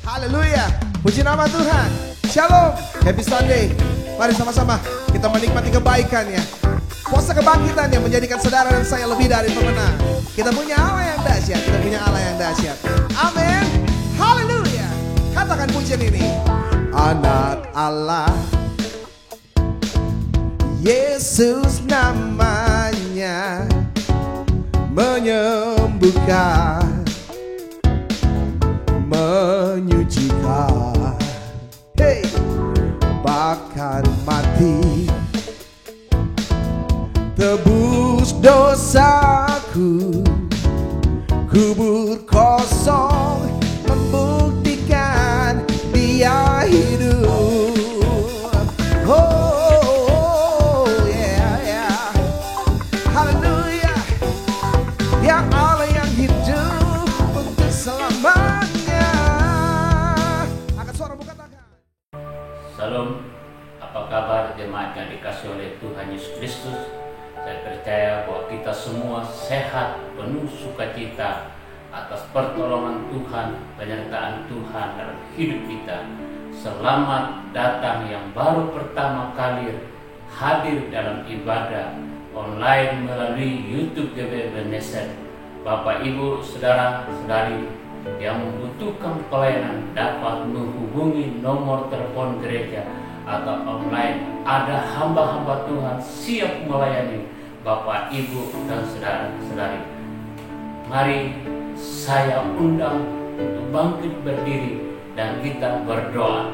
Haleluya, puji nama Tuhan. Shalom, happy Sunday. Mari sama-sama kita menikmati kebaikannya. Puasa kebangkitan yang menjadikan saudara dan saya lebih dari pemenang. Kita punya Allah yang dahsyat, kita punya Allah yang dahsyat. Amin. Haleluya. Katakan pujian ini. Anak Allah, Yesus namanya, menyembuhkan, menyucikan, hey, bahkan mati, tebus dosaku, kubur kosong, membuktikan Dia hidup. Oh yeah, yeah. Haleluya. Ya Allah yang hidup untuk selamanya. Angkat suara, buka tangan. Salam, apa kabar jemaat yang dikasih oleh Tuhan Yesus Kristus? Saya percaya bahwa kita semua sehat, penuh sukacita atas pertolongan Tuhan, penyertaan Tuhan dalam hidup kita. Selamat datang yang baru pertama kali hadir dalam ibadah online melalui YouTube GBI Ebenezer. Bapak, Ibu, Saudara-saudari yang membutuhkan pelayanan dapat menghubungi nomor telepon gereja atau online. Ada hamba-hamba Tuhan siap melayani Bapak, Ibu, dan saudara-saudari. Mari saya undang untuk bangkit berdiri dan kita berdoa.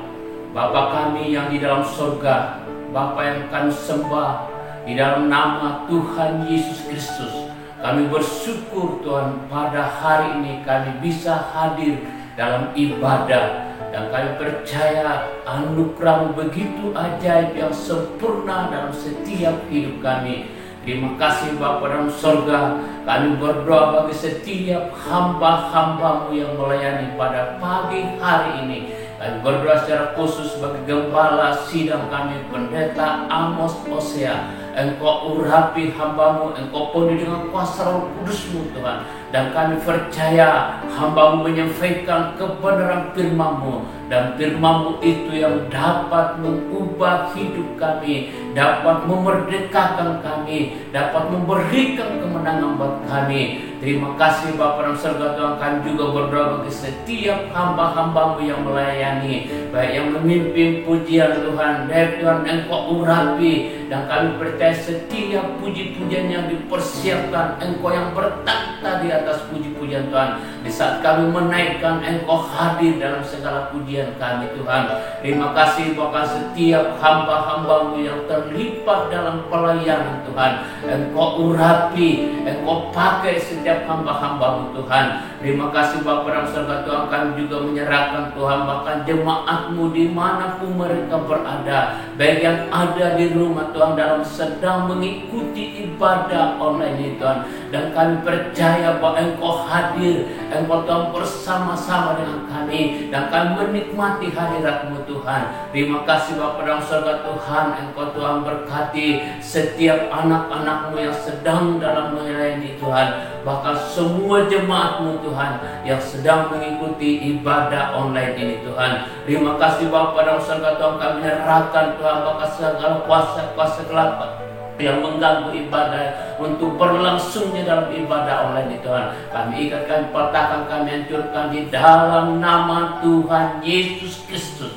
Bapa kami yang di dalam surga, Bapa yang kami sembah di dalam nama Tuhan Yesus Kristus, kami bersyukur Tuhan pada hari ini kami bisa hadir dalam ibadah. Dan kami percaya anugerah-Mu begitu ajaib yang sempurna dalam setiap hidup kami. Terima kasih Bapa dalam surga. Kami berdoa bagi setiap hamba-hamba-Mu yang melayani pada pagi hari ini. Kami berdoa secara khusus bagi gembala sidang kami, Pendeta Amos Hosea. Engkau urapi hamba-Mu, Engkau penuhi dengan kuasa Roh Kudus-Mu Tuhan. Dan kami percaya hamba-Mu menyampaikan kebenaran firman-Mu, dan firman-Mu itu yang dapat mengubah hidup kami, dapat memerdekakan kami, dapat memberikan kemenangan buat kami. Terima kasih Bapa dalam surga Tuhan. Kami juga berdoa bagi setiap hamba-hamba-Mu yang melayani, baik yang memimpin pujian Tuhan, baik Tuhan Engkau urapi, dan kami percaya setiap puji-pujian yang dipersiapkan Engkau yang bertakhta di atas puji-pujian Tuhan. Di saat kami menaikkan, Engkau hadir dalam segala pujian kami Tuhan. Terima kasih bahkan setiap hamba-hamba-Mu yang terlibat dalam pelayanan Tuhan, Engkau urapi, Engkau pakai setiap hamba-hamba-Mu Tuhan. Terima kasih Bapa dalam surga Tuhan. Kami juga menyerahkan Tuhan bahkan jemaat-Mu dimanapun mereka berada, baik yang ada di rumah Tuhan dalam sedang mengikuti ibadah online ini Tuhan. Dan kami percaya bahwa Engkau hadir, Engkau Tuhan bersama-sama dengan kami, dan kami menikmati hadirat-Mu Tuhan. Terima kasih Bapa dalam surga Tuhan. Engkau Tuhan berkati setiap anak-anak-Mu yang sedang dalam melayani Tuhan, bahkan semua jemaat-Mu Tuhan yang sedang mengikuti ibadah online ini Tuhan. Terima kasih Bapa dalam surga Tuhan. Kami menyerahkan Tuhan bahkan segala kuasa-kuasa gelap yang mengganggu ibadah untuk berlangsungnya dalam ibadah online ini Tuhan. Kami ikatkan, patahkan, kami hancurkan di dalam nama Tuhan Yesus Kristus.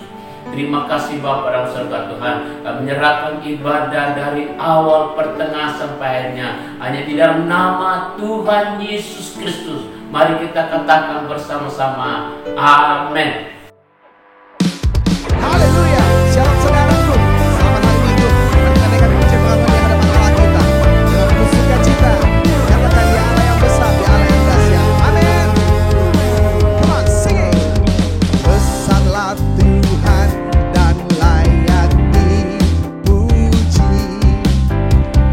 Terima kasih Bapa dalam surga Tuhan. Kami menyerahkan ibadah dari awal, pertengahan sampai akhirnya hanya di dalam nama Tuhan Yesus Kristus. Mari kita katakan bersama-sama, amin. Haleluya. Shalom saudaraku. Selamat hari Minggu. Mari kita naikkan pujian pengakuan di hadapan Allah kita dengan penuh sukacita. Katakan Dia Allah yang besar, Dia Allah yang dahsyat. Amin. Come on, sing it. Besarlah Tuhan dan layak dipuji.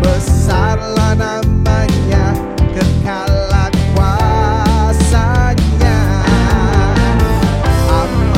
Besarlah namanya, kekallah kuasanya. Amin.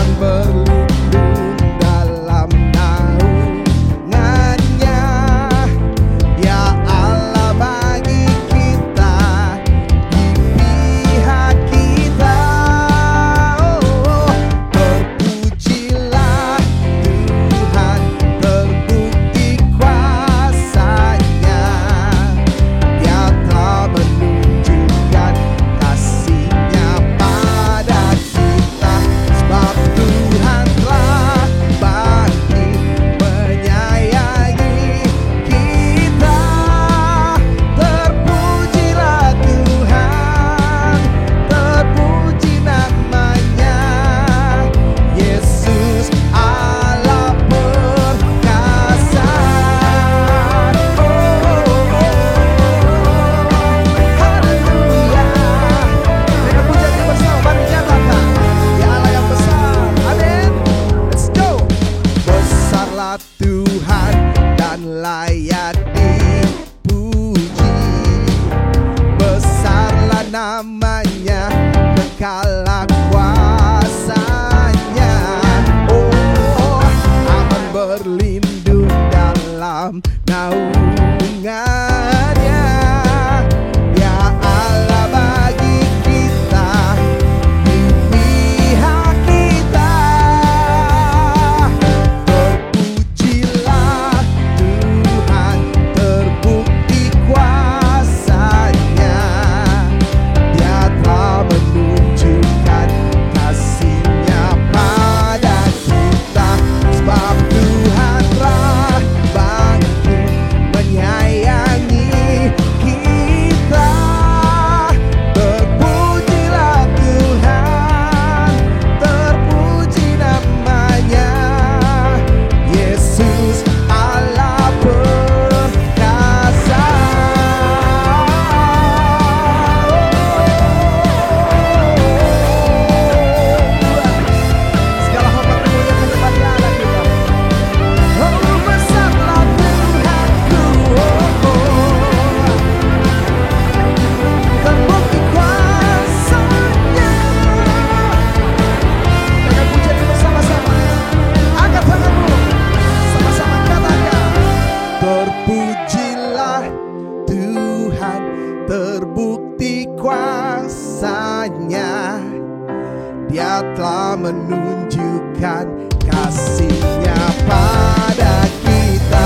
telah menunjukkan kasih-Nya pada kita.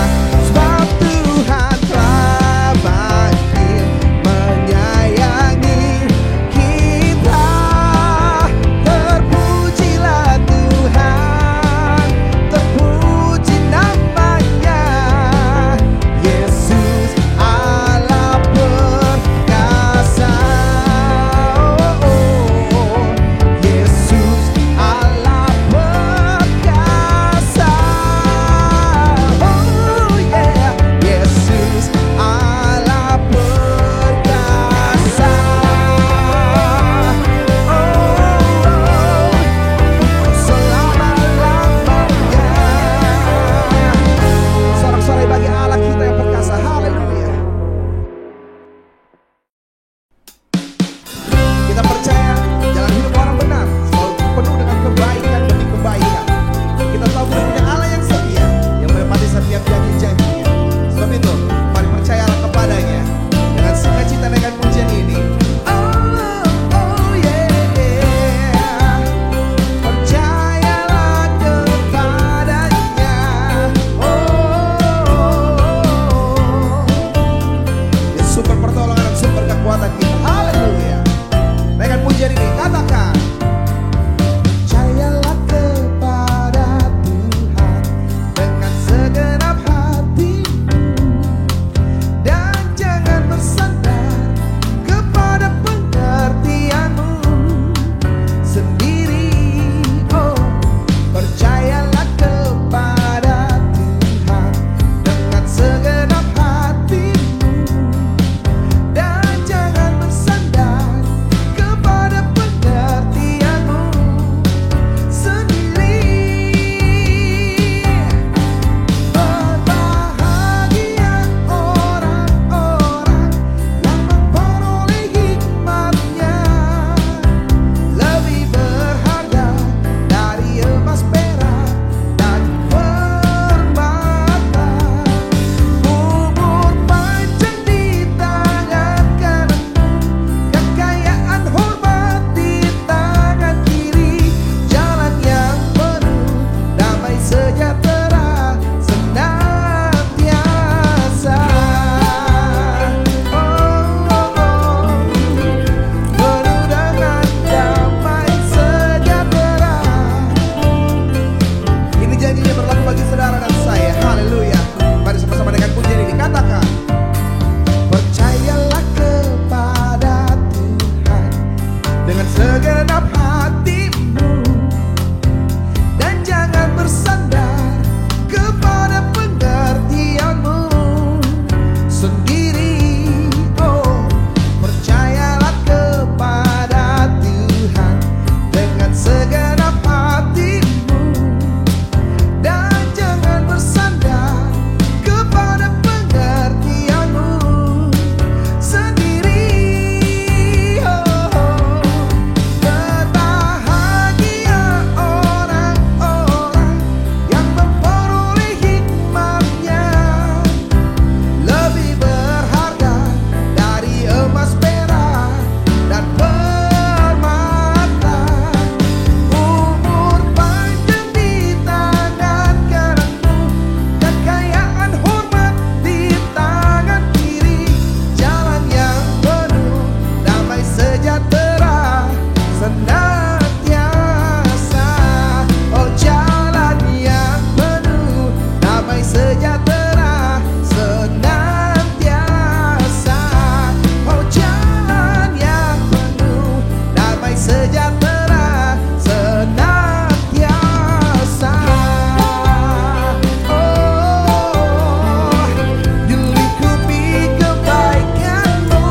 Sebab Tuhan telah makin menyayangi kita. Terpujilah Tuhan, terpuji namanya. Yesus Allah perkasa. Yesus Allah perkasa. Yesus Allah perkasa. Selama-lamanya. Sorak-sorai bagi Allah kita yang perkasa. Haleluya. Kita percaya jalan hidup orang benar selalu penuh dengan kebaikan demi kebaikan. Kita tahu kita punya Allah yang setia, yang menepati setiap janji-janjinya. Sebab itu, mari percayalah kepadanya dengan sukacita dengan pujian ini. Oh yeah. Percayalah kepadanya. Dia sumber pertolongan dan sumber kekuatan kita. Haleluya. Dengan pujian ini katakan, percayalah kepada Tuhan dengan segenap hatimu, dan jangan bersandar kepada pengertianmu sendiri. Oh, percayalah kepada Tuhan dengan segenap hatimu, dan jangan bersandar kepada pengertianmu sendiri. Berbahagia orang-orang yang memperoleh hikmat-Nya, lebih berharga dari emas, perak, dan permata. Umur panjang di tangan kananmu, kekayaan hormat di tangan kiri, jalan yang penuh damai sejahtera senantiasa. Penuh dengan damai sejahtera. Ini janjinya berlaku bagi saudara dan saya. Haleluya. Mari sama-sama dengan pujian ini katakan, percayalah kepada Tuhan dengan segenap hatimu, dan jangan bersandar kepada pengertianmu sendiri. Oh, percayalah kepada Tuhan dengan segenap hatimu, dan jangan bersandar kepada pengertianmu sendiri. Oh, berbahagia orang-orang yang memperoleh hikmat-Nya, lebih berharga dari emas, perak, dan permata. Umur panjang di tangan kananmu, kekayaan hormat di tangan kiri, jalan yang penuh damai sejahtera senantiasa. Oh, jalan yang penuh damai sejahtera senantiasa. Oh, jalan yang penuh damai sejahtera senantiasa. Oh, dilingkupi kebaikan-Mu.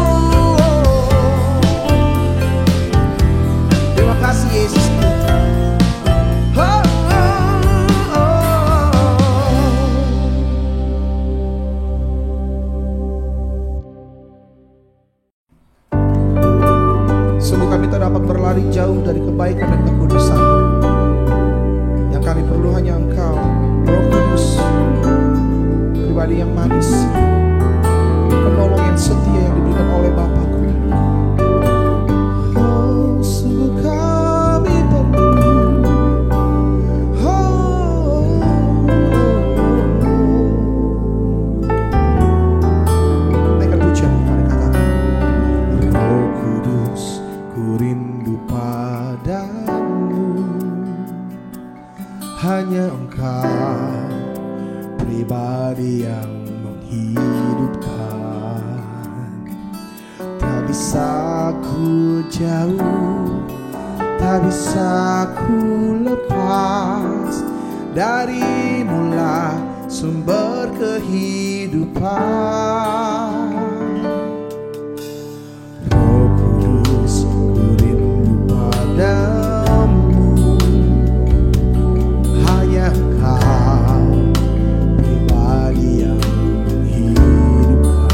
Terima kasih Yesus. Oh, oh, sungguh kami tak dapat berlari jauh dari kebaikan dan kekudusan. Yang kami perlu hanya Engkau, Roh Kudus, pribadi yang manis, penolong yang setia yang diberikan oleh Bapa-Ku. Oh, sungguh kami perlu hanya Engkau, pribadi yang menghidupkan. Tak bisa ku jauh, tak bisa ku lepas dari mula sumber kehidupan. Roh Kudus, ku rindu padamu, hanya Engkau, pribadi yang menghidupkan.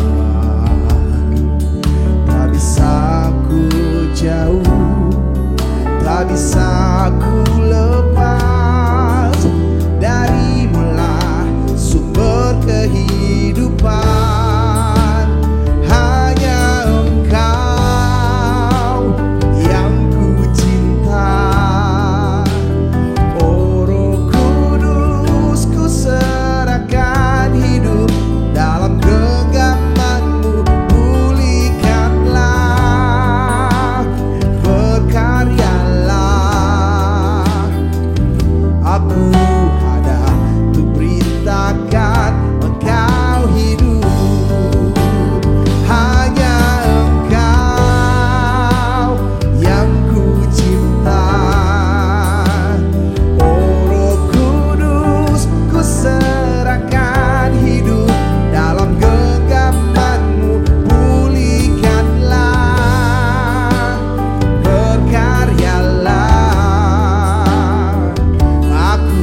Tak bisa ku jauh, tak bisa ku lepas dari mula sumber kehidupan. Hanya Engkau yang ku cinta. Oh Roh Kudus, ku serahkan hidup dalam genggaman-Mu. Pulihkanlah, berkaryalah. Aku ada untuk beritakan Engkau hidup. Hanya Engkau yang ku cinta. Oh Roh Kudus, ku serahkan hidup dalam genggaman-Mu. Pulihkanlah, berkaryalah. Aku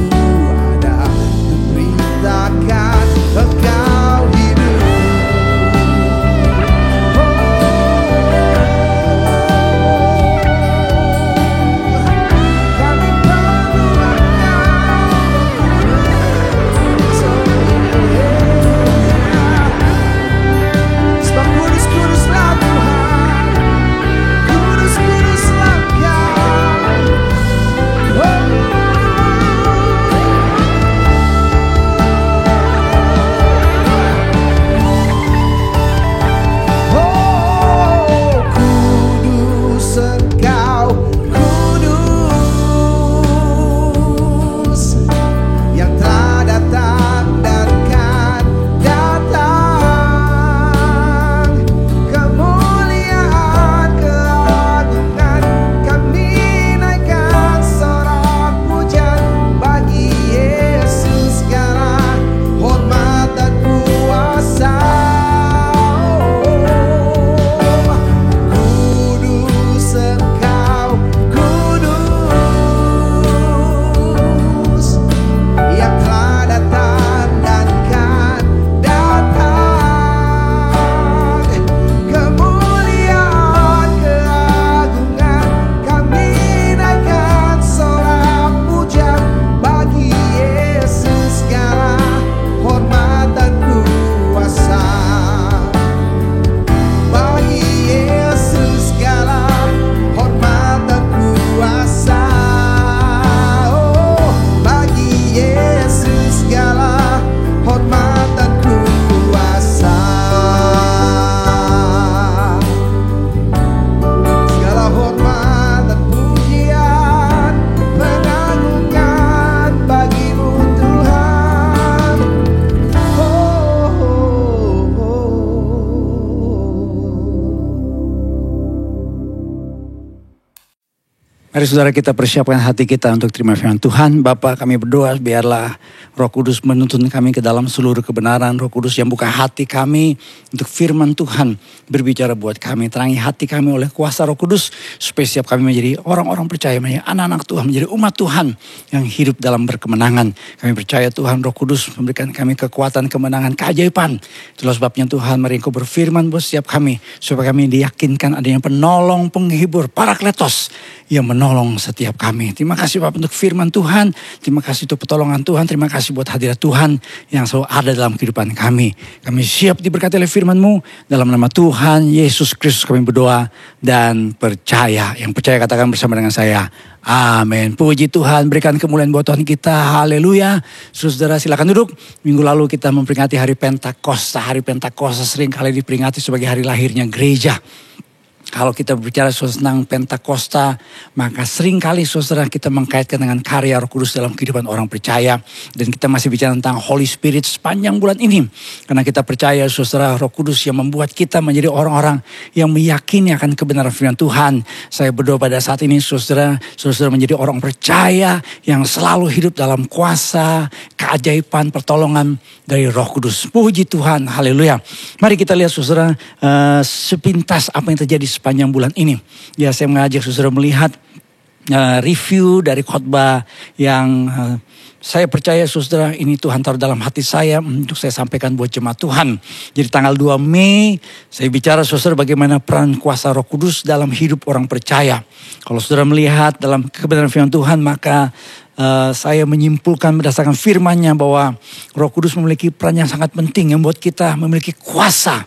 ada untuk beritakan Engkau hidup. Kami perlu Engkau. Sebab kudus-kuduslah Tuhan, kudus-kuduslah Engkau. Kudus Engkau, kudus, yang telah datang dan akan datang. Kemuliaan, keagungan, kami naikkan sorak pujian bagi Yesus segala hormat dan kuasa. Kudus Engkau, kudus, yang telah datang dan akan datang. Kemuliaan, keagungan, kami naikkan sorak pujian bagi Yesus segala hormat dan kuasa. Bagi Yesus segala hormat dan kuasa. Oh, bagi Yesus segala hormat dan kuasa. Segala hormat dan pujian, pengagungan bagi-Mu Tuhan. Mari saudara kita persiapkan hati kita untuk terima firman Tuhan. Bapa, kami berdoa biarlah Roh Kudus menuntun kami ke dalam seluruh kebenaran. Roh Kudus yang buka hati kami untuk firman Tuhan berbicara buat kami. Terangi hati kami oleh kuasa Roh Kudus supaya setiap kami menjadi orang-orang percaya, menjadi anak-anak Tuhan, menjadi umat Tuhan yang hidup dalam berkemenangan. Kami percaya Tuhan Roh Kudus memberikan kami kekuatan, kemenangan, keajaiban. Itulah sebabnya Tuhan, mari Engkau berfirman buat setiap kami supaya kami diyakinkan adanya penolong, penghibur, Parakletos yang menolong setiap kami. Terima kasih Bapak untuk firman Tuhan. Terima kasih untuk pertolongan Tuhan. Terima kasih buat hadirat Tuhan yang selalu ada dalam kehidupan kami. Kami siap diberkati oleh firman-Mu. Dalam nama Tuhan Yesus Kristus kami berdoa dan percaya. Yang percaya katakan bersama dengan saya. Amin. Puji Tuhan, berikan kemuliaan buat Tuhan kita. Haleluya. Saudara silakan duduk. Minggu lalu kita memperingati hari Pentakosta. Hari Pentakosta sering kali diperingati sebagai hari lahirnya gereja. Kalau kita berbicara tentang Pentakosta, maka seringkali saudara kita mengkaitkan dengan karya Roh Kudus dalam kehidupan orang percaya. Dan kita masih bicara tentang Holy Spirit sepanjang bulan ini. Karena kita percaya saudara Roh Kudus yang membuat kita menjadi orang-orang yang meyakini akan kebenaran firman Tuhan. Saya berdoa pada saat ini saudara menjadi orang percaya yang selalu hidup dalam kuasa, keajaiban, pertolongan dari Roh Kudus. Puji Tuhan, haleluya. Mari kita lihat saudara sepintas apa yang terjadi sepanjang bulan ini. Ya, saya mengajak saudara melihat review dari khotbah yang saya percaya saudara ini Tuhan taruh dalam hati saya untuk saya sampaikan buat jemaat Tuhan. Jadi tanggal 2 Mei saya bicara saudara bagaimana peran kuasa Roh Kudus dalam hidup orang percaya. Kalau saudara melihat dalam kebenaran firman Tuhan, maka saya menyimpulkan berdasarkan firman-Nya bahwa Roh Kudus memiliki peran yang sangat penting yang membuat kita memiliki kuasa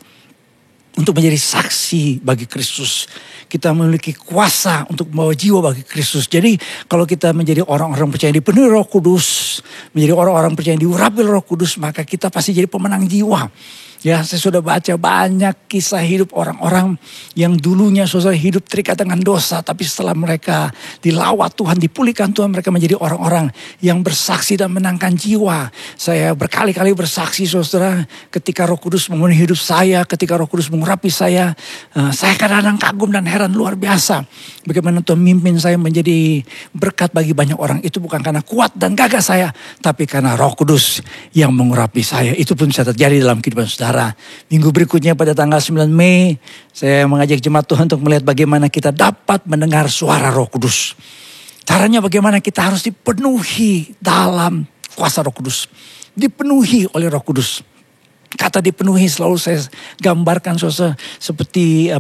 untuk menjadi saksi bagi Kristus. Kita memiliki kuasa untuk membawa jiwa bagi Kristus. Jadi kalau kita menjadi orang-orang percaya dipenuhi Roh Kudus, menjadi orang-orang percaya diurapi Roh Kudus, maka kita pasti jadi pemenang jiwa. Ya, saya sudah baca banyak kisah hidup orang-orang yang dulunya saudara hidup terikat dengan dosa. Tapi setelah mereka dilawat Tuhan, dipulihkan Tuhan, mereka menjadi orang-orang yang bersaksi dan menangkan jiwa. Saya berkali-kali bersaksi saudara, ketika Roh Kudus memenuhi hidup saya, ketika Roh Kudus mengurapi saya kadang-kadang kagum dan heran luar biasa. Bagaimana Tuhan mimpin saya menjadi berkat bagi banyak orang. Itu bukan karena kuat dan gagah saya, tapi karena Roh Kudus yang mengurapi saya. Itu pun bisa terjadi dalam kehidupan saudara. Minggu berikutnya pada tanggal 9 Mei, saya mengajak jemaat Tuhan untuk melihat bagaimana kita dapat mendengar suara Roh Kudus. Caranya bagaimana kita harus dipenuhi dalam kuasa Roh Kudus. Dipenuhi oleh Roh Kudus. Kata dipenuhi selalu saya gambarkan saudara seperti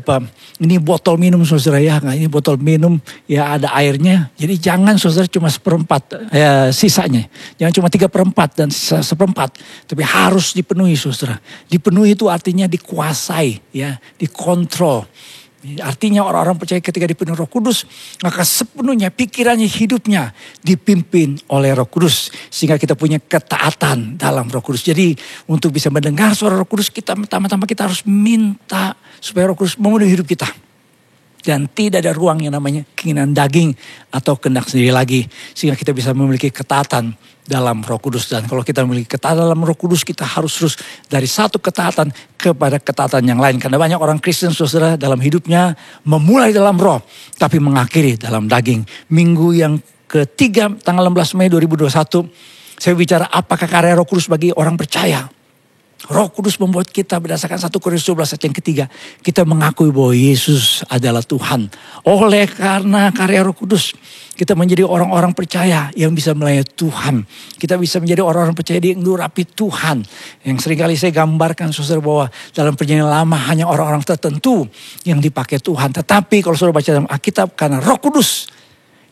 ini botol minum saudara ya. Nah, ini botol minum ya ada airnya. Jadi jangan saudara cuma 1/4 sisanya. Jangan cuma 3/4 dan 1/4. Tapi harus dipenuhi saudara. Dipenuhi itu artinya dikuasai ya, dikontrol. Artinya orang-orang percaya ketika dipenuhi Roh Kudus, maka sepenuhnya pikirannya, hidupnya dipimpin oleh Roh Kudus. Sehingga kita punya ketaatan dalam Roh Kudus. Jadi untuk bisa mendengar suara Roh Kudus, kita pertama-tama kita harus minta supaya Roh Kudus memenuhi hidup kita. Dan tidak ada ruang yang namanya keinginan daging atau kehendak sendiri lagi. Sehingga kita bisa memiliki ketaatan dalam Roh Kudus. Dan kalau kita memiliki ketaatan dalam Roh Kudus, kita harus terus dari satu ketaatan kepada ketaatan yang lain. Karena banyak orang Kristen saudara dalam hidupnya memulai dalam roh, tapi mengakhiri dalam daging. Minggu yang ketiga tanggal 16 Mei 2021, saya bicara apakah karya Roh Kudus bagi orang percaya. Roh Kudus membuat kita berdasarkan 1 Korintus 12 ayat yang ketiga. Kita mengakui bahwa Yesus adalah Tuhan. Oleh karena karya Roh Kudus, kita menjadi orang-orang percaya yang bisa melayani Tuhan. Kita bisa menjadi orang-orang percaya yang diurapi Tuhan. Yang seringkali saya gambarkan saudara bahwa dalam perjanjian lama hanya orang-orang tertentu yang dipakai Tuhan. Tetapi kalau saudara baca dalam Alkitab, karena Roh Kudus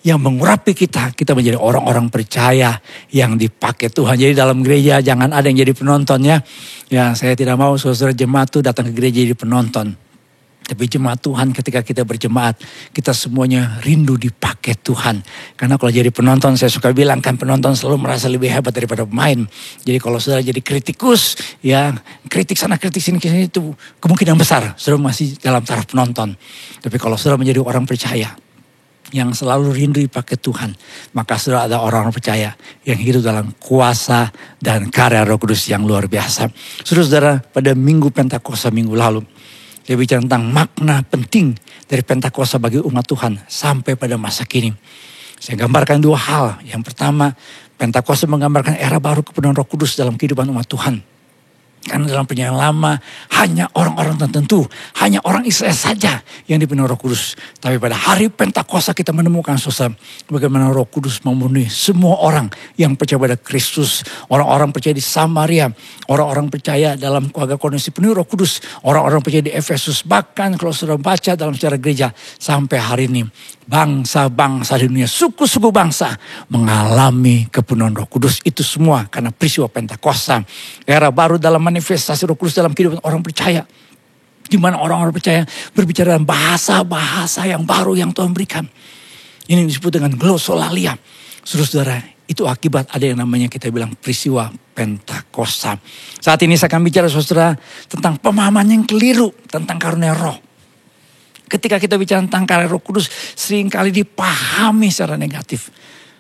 yang mengurapi kita menjadi orang-orang percaya yang dipakai Tuhan. Jadi dalam gereja jangan ada yang jadi penonton ya. Ya, saya tidak mau saudara jemaat itu datang ke gereja jadi penonton. Tapi jemaat Tuhan ketika kita berjemaat, kita semuanya rindu dipakai Tuhan. Karena kalau jadi penonton, saya suka bilang kan penonton selalu merasa lebih hebat daripada pemain. Jadi kalau saudara jadi kritikus, ya kritik sana kritik sini itu kemungkinan besar saudara masih dalam taraf penonton. Tapi kalau saudara menjadi orang percaya yang selalu rindu dipakai Tuhan, maka sudah ada orang-orang percaya yang hidup dalam kuasa dan karya Roh Kudus yang luar biasa. Saudara, pada minggu Pentakosta minggu lalu, saya bicara tentang makna penting dari Pentakosta bagi umat Tuhan sampai pada masa kini. Saya gambarkan dua hal. Yang pertama, Pentakosta menggambarkan era baru kepenuhan Roh Kudus dalam kehidupan umat Tuhan. Karena dalam perjanjian lama hanya orang-orang tertentu, hanya orang Israel saja yang dipenuhi Roh Kudus. Tapi pada hari Pentakosta kita menemukan saudara bagaimana Roh Kudus memenuhi semua orang yang percaya pada Kristus. Orang-orang percaya di Samaria, orang-orang percaya dalam keluarga kondisi penuh Roh Kudus, orang-orang percaya di Efesus. Bahkan kalau saudara baca dalam sejarah gereja sampai hari ini, bangsa-bangsa di dunia, suku-suku bangsa mengalami kepenuhan Roh Kudus. Itu semua karena peristiwa Pentakosta. Era baru dalam manifestasi Roh Kudus dalam kehidupan orang percaya. Di mana orang-orang percaya berbicara dalam bahasa-bahasa yang baru yang Tuhan berikan. Ini disebut dengan glosolalia. Saudara-saudara, itu akibat ada yang namanya kita bilang peristiwa Pentakosta. Saat ini saya akan bicara saudara tentang pemahaman yang keliru tentang karunia roh. ketika kita bicara tentang karya Roh Kudus, seringkali dipahami secara negatif.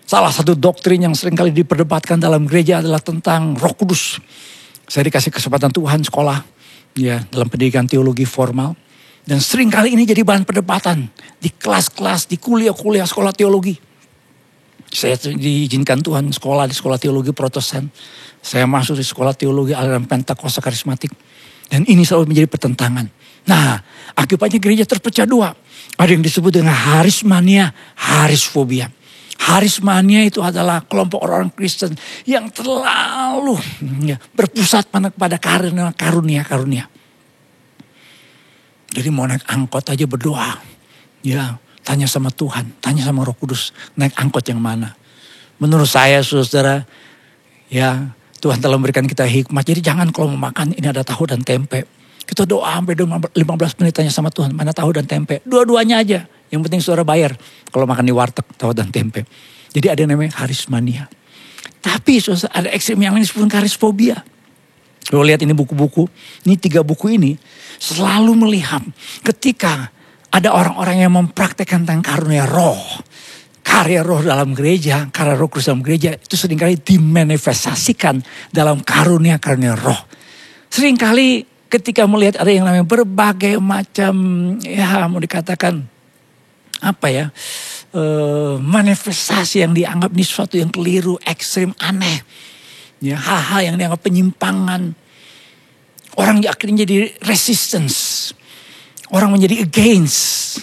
Salah satu doktrin yang seringkali diperdebatkan dalam gereja adalah tentang Roh Kudus. Saya dikasih kesempatan Tuhan sekolah, ya, dalam pendidikan teologi formal. Dan seringkali ini jadi bahan perdebatan di kelas-kelas, di kuliah-kuliah sekolah teologi. Saya diizinkan Tuhan sekolah di sekolah teologi Protestan. Saya masuk di sekolah teologi aliran Pentakosta Karismatik. Dan ini selalu menjadi pertentangan. Nah, akibatnya gereja terpecah dua. Ada yang disebut dengan harismania, harisfobia. Harismania itu adalah kelompok orang Kristen yang terlalu berpusat pada karunia. Jadi mau naik angkot aja berdoa. Ya, tanya sama Tuhan, tanya sama Roh Kudus, naik angkot yang mana. Menurut saya, saudara, ya Tuhan telah memberikan kita hikmat. Jadi jangan kalau mau makan ini ada tahu dan tempe. Kita doa sampai 15 menit tanya sama Tuhan, mana tahu dan tempe. Dua-duanya aja. Yang penting saudara bayar. Kalau makan di warteg, tahu dan tempe. Jadi ada yang namanya harismania. Tapi saudara, ada ekstrem yang lain disebut harisfobia. Kalau lihat ini buku-buku, ini 3 buku ini selalu melihat ketika ada orang-orang yang mempraktekkan tentang karunia roh. Karya roh dalam gereja, karya Roh Kudus dalam gereja itu seringkali dimanifestasikan dalam karunia-karunia roh. Seringkali ketika melihat ada yang namanya berbagai macam, ya mau dikatakan apa ya, manifestasi yang dianggap ini sesuatu yang keliru, ekstrim, aneh. Ya, hal-hal yang dianggap penyimpangan. Orang akhirnya jadi resistance. Orang menjadi against.